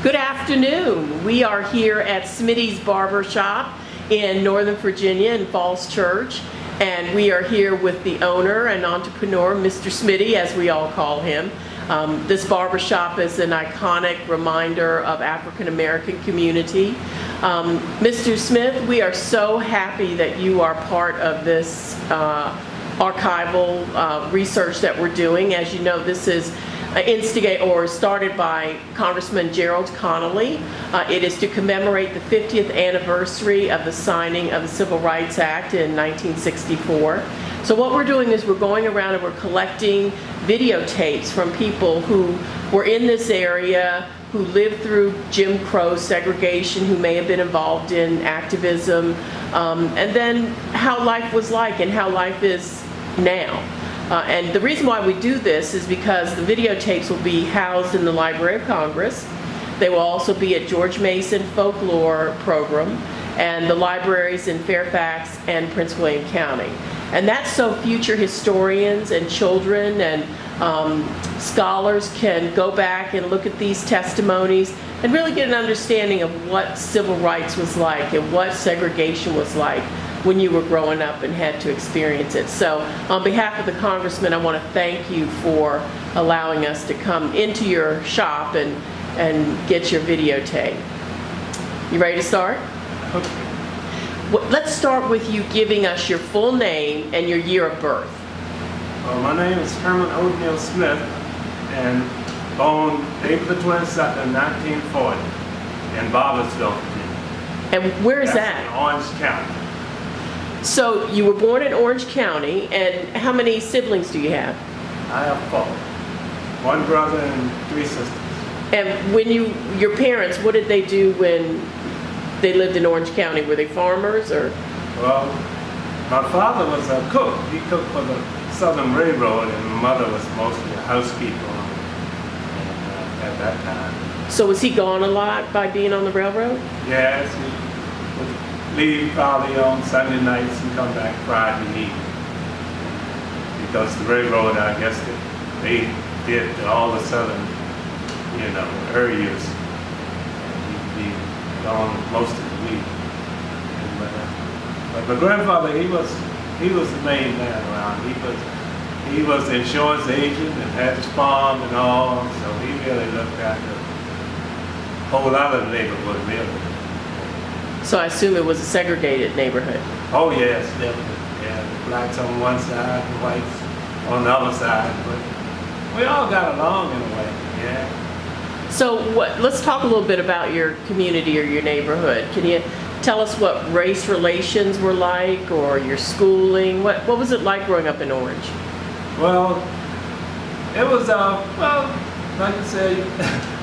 Good afternoon. We are here at Smitty's Barber Shop in Northern Virginia in Falls Church, and we are here with the owner and entrepreneur, Mr. Smitty, as we all call him. This barber shop is an iconic reminder of African American community. Mr. Smith, we are so happy that you are part of this archival research that we're doing. As you know, this is started by Congressman Gerald Connolly. It is to commemorate the 50th anniversary of the signing of the Civil Rights Act in 1964. So what we're doing is we're going around and we're collecting videotapes from people who were in this area, who lived through Jim Crow segregation, who may have been involved in activism, and then how life was like and how life is now. And the reason why we do this is because the videotapes will be housed in the Library of Congress. They will also be at George Mason Folklore Program and the libraries in Fairfax and Prince William County. And that's so future historians and children and scholars can go back and look at these testimonies and really get an understanding of what civil rights was like and what segregation was like when you were growing up and had to experience it. So on behalf of the Congressman, I want to thank you for allowing us to come into your shop and get your videotape. You ready to start? Okay. Let's start with you giving us your full name and your year of birth. My name is Herman O'Neill Smith, and born April 22nd, 1940, in Barbersville, Virginia. And where is That's that? in Orange County. So you were born in Orange County, and how many siblings do you have? I have 4. 1 brother and 3 sisters. And when your parents, what did they do when they lived in Orange County? Were they farmers or? Well, my father was a cook. He cooked for the Southern Railroad, and my mother was mostly a housekeeper at that time. So was he gone a lot by being on the railroad? Yes, he would leave probably on Sunday nights and come back Friday evening. Because the railroad, I guess, they did all the southern, areas. He'd be gone most of the week. But my grandfather, he was the main man around. He was the insurance agent and had his farm and all, so he really looked after a whole lot of the neighborhood, really. So I assume it was a segregated neighborhood. Oh yes, definitely. Yeah, the blacks on one side, the whites on the other side, but we all got along in a way. Yeah. So let's talk a little bit about your community or your neighborhood. Can you tell us what race relations were like, or your schooling? What was it like growing up in Orange? Well, it was like you said,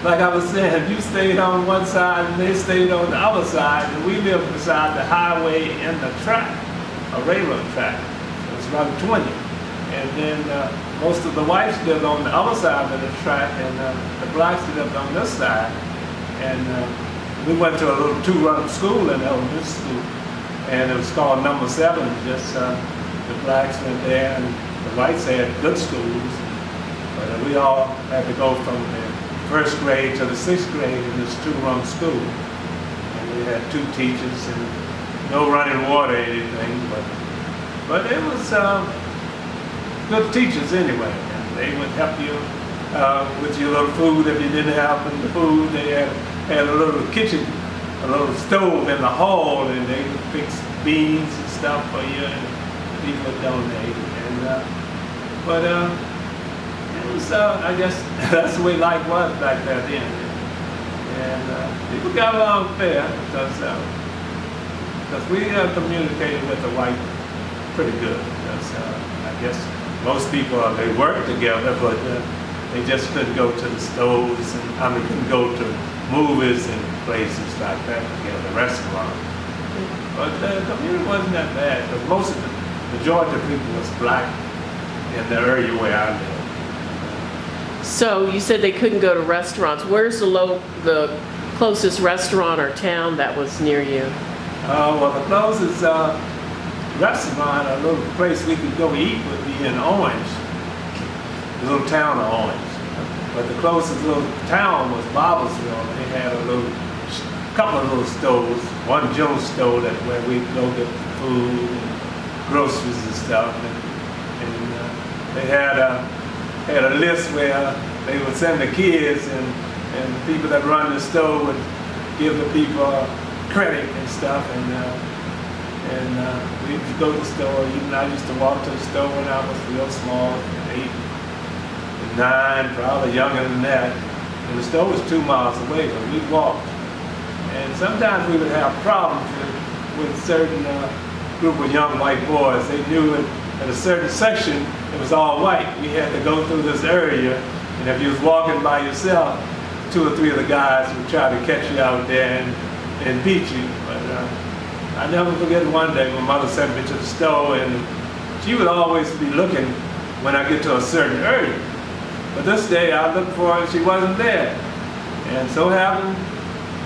like I was saying, you stayed on one side and they stayed on the other side, and we lived beside the highway and the track, a railroad track. It was about 20. And then most of the whites lived on the other side of the track, and the blacks lived on this side. And we went to a little 2-run school in elementary school, and it was called Number 7. Just the blacks went there, and the whites had good schools. But we all had to go from the 1st grade to the 6th grade in this 2-run school. And we had 2 teachers and no running water or anything, but it was good teachers anyway. And they would help you with your little food if you didn't have the food. They had a little kitchen, a little stove in the hall, and they would fix beans and stuff for you, and people would donate. But it was, I guess, that's the way life was back then. And people got along fair because we communicated with the white pretty good. Because I guess most people, they worked together, but they just couldn't go to the stores, and couldn't go to movies and places like that together, restaurants. But the community wasn't that bad, because most of the majority of people was black in the area where I lived. So you said they couldn't go to restaurants. Where's the closest restaurant or town that was near you? Well, the closest restaurant, a little place we could go eat would be in Orange, the little town of Orange. But the closest little town was Barbersville. They had a couple of little stores. One general store where we go get food and groceries and stuff. And they had a list where they would send the kids and people that run the store would give the people credit and stuff. And we used to go to the store. Even I used to walk to the store when I was real small, 8, 9, probably younger than that. And the store was 2 miles away, but we walked. And sometimes we would have problems with certain group of young white boys. They knew at a certain section it was all white. We had to go through this area, and if you was walking by yourself, 2 or 3 of the guys would try to catch you out there and beat you. But I never forget one day when Mother sent me to the store, and she would always be looking when I get to a certain area. But this day I looked for her and she wasn't there. And so happened,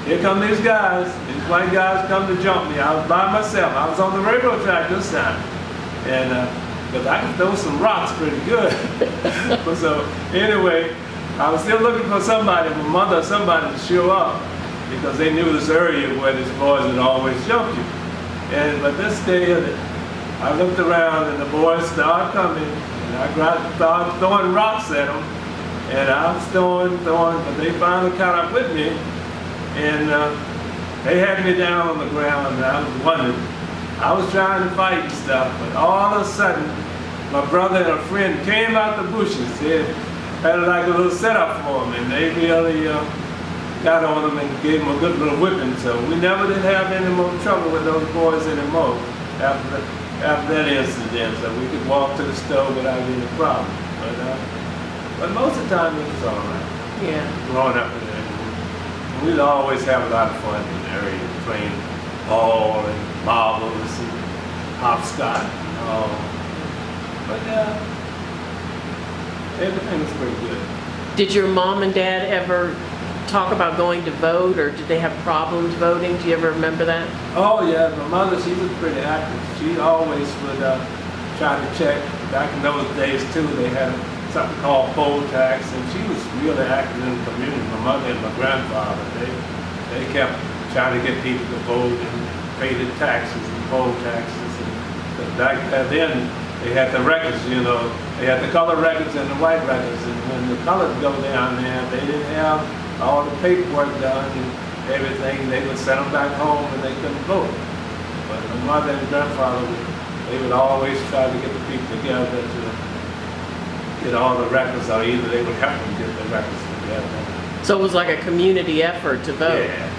here come these guys, these white guys come to jump me. I was by myself. I was on the railroad track this time. And because I could throw some rocks pretty good. But so anyway, I was still looking for somebody, my mother or somebody to show up, because they knew this area where these boys would always jump you. But this day, I looked around and the boys started coming, and I started throwing rocks at them. And I was throwing, but they finally caught up with me. And they had me down on the ground, and I was wondering. I was trying to fight and stuff, but all of a sudden, my brother and a friend came out the bushes. They had like a little setup for them, and they really got on them and gave them a good little whipping. So we never did have any more trouble with those boys anymore after that incident. So we could walk to the store without any problem. But most of the time it was all right. Yeah. Growing up in there, we'd always have a lot of fun in the area, playing ball and marbles and hopscotch and all. But everything was pretty good. Did your mom and dad ever talk about going to vote, or did they have problems voting? Do you ever remember that? Oh yeah, my mother, she was pretty active. She always would try to check. Back in those days too, they had something called poll tax, and she was really active in the community. My mother and my grandfather, they kept trying to get people to vote and pay the taxes and poll taxes. And back then, they had the records, you know, they had the color records and the white records, and when the colors go down there, they didn't have all the paperwork done and everything. They would send them back home and they couldn't vote. But my mother and grandfather, they would always try to get the people together to get all the records, or either they would help them get the records together. So it was like a community effort to vote. Yes.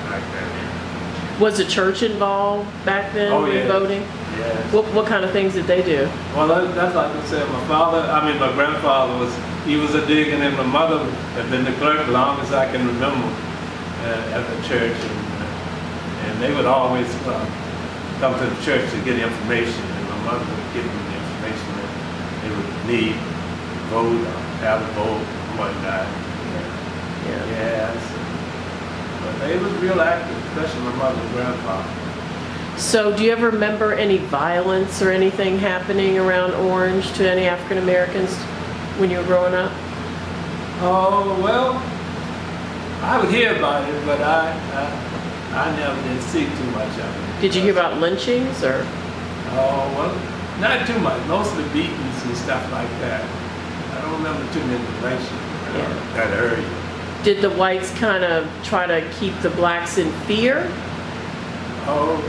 Like that. Was the church involved back then in voting? Yes. What kind of things did they do? Well, that's like I said, my grandfather was a deacon, and my mother had been the clerk as long as I can remember at the church. And they would always come to the church to get information, and my mother would give them the information that they would need to vote, or have a vote, and whatnot. Yes. But they was real active, especially my mother and grandfather. So do you ever remember any violence or anything happening around Orange to any African Americans when you were growing up? Oh, well, I would hear about it, but I never did see too much of it. Did you hear about lynchings or? Oh, well, not too much. Mostly beatings and stuff like that. I don't remember too many lynchings around that area. Did the whites kind of try to keep the blacks in fear? Oh,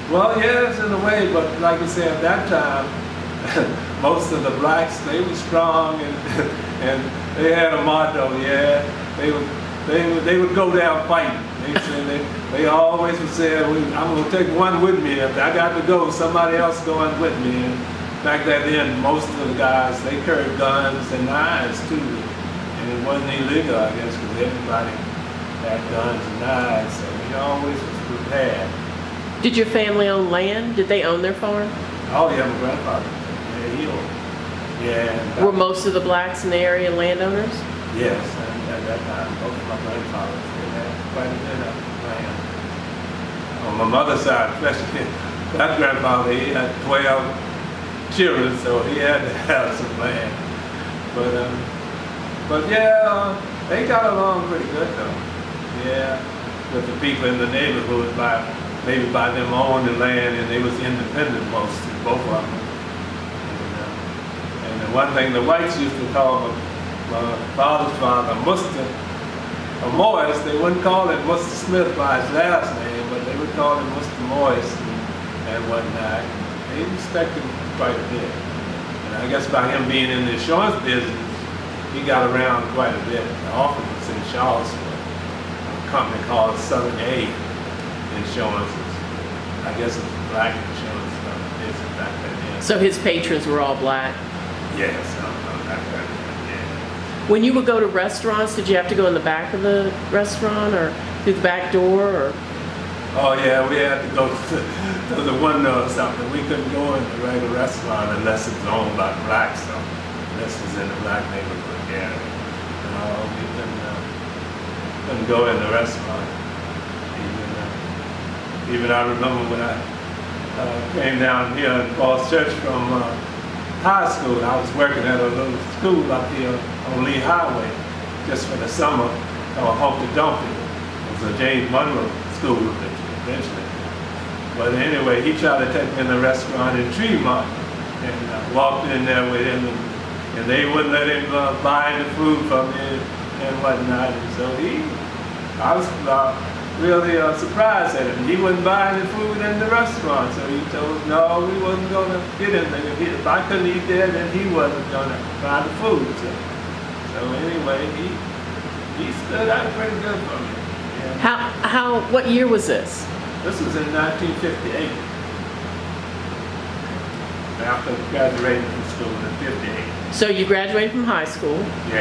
well, yes, in a way, but like I said, at that time, most of the blacks, they were strong, and they had a motto, they would go down fighting. They always would say, I'm going to take one with me. If I got to go, somebody else going with me. And back then, most of the guys, they carried guns and knives too. And it wasn't illegal, I guess, because everybody had guns and knives, so we always was prepared. Did your family own land? Did they own their farm? Oh yeah, my grandfather. Yeah, he owned. Yeah. Were most of the blacks in the area landowners? Yes, and at that time, both of my grandfathers, they had quite a bit of land. On my mother's side, especially, that grandfather, he had 12 children, so he had to have some land. But But yeah, they got along pretty good though. Yeah, with the people in the neighborhood maybe by them owning land, and they was independent mostly, both of them. And the one thing the whites used to call my father's father, Mr. Morris, they wouldn't call him Mr. Smith by his last name, but they would call him Mr. Morris and whatnot. They respected him quite a bit. And I guess by him being in the insurance business, he got around quite a bit. The office was in Charlottesville, a company called Southern Aid Insurances. I guess it was black insurance business back then. Yeah. So his patrons were all black? Yes, back then. When you would go to restaurants, did you have to go in the back of the restaurant or through the back door? Or? Oh yeah, we had to go to the window or something. We couldn't go in the regular restaurant unless it was owned by blacks. So this was in the black neighborhood. Yeah, we couldn't go in the restaurant. Even I remember when I came down here in Falls Church from high school. I was working at a little school up here on Lee Highway just for the summer called Humpty Dumpty. It was a James Monroe school eventually. But anyway, he tried to take me in the restaurant in Tremont, and I walked in there with him, and they wouldn't let him buy the food from me and whatnot. And so I was really surprised at him. He wouldn't buy any food in the restaurant, so he told us, no, we wasn't going to get anything. If I couldn't eat there, then he wasn't going to buy the food. So anyway, he stood out pretty good for me. Yeah. What year was this? This was in 1958. After graduating from school in 58. So you graduated from high school. Yeah.